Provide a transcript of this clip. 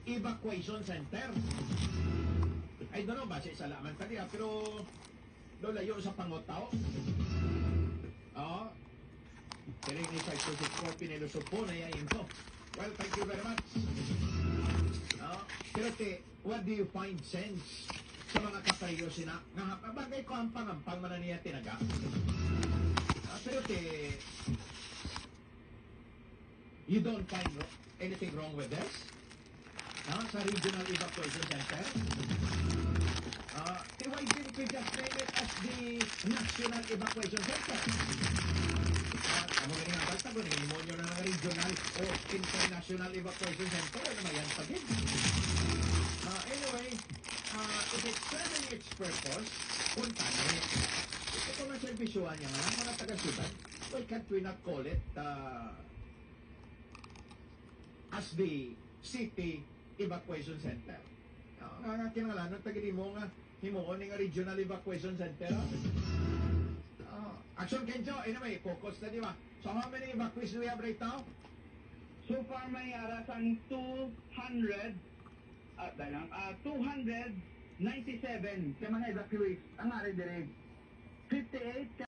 Evacuation Center. I don't know, base sa laman tali, pero layo sa pangotaw. Oo. Pero yung 524 pinilusog po na yayin ko. Well, thank you very much. Pero what do you find sense sa mga kapayo sina? Nga, bagay ko ang pangampang man niya tinaga. Pero you don't find anything wrong with this? Sa Regional Evacuation Center? Why didn't we just name it as the National Evacuation Center? Kamu gani nga basta ko, naging na ng Regional o International Evacuation Center, ano mayan pa din? Anyway, if it's serving its purpose, punta na rin. Ito na servisyohan niya nga, mga taga-syudad, why can't we not call it as the City Evacuation Center? Nga kinalanan, tagili mo nga, himuon nga Regional Evacuation Center. Action Kenjo, anyway, focus na di ba? So how many evacuees do we have right now? So far may arasang 297 sa mga evacuees. Ang ari dire 58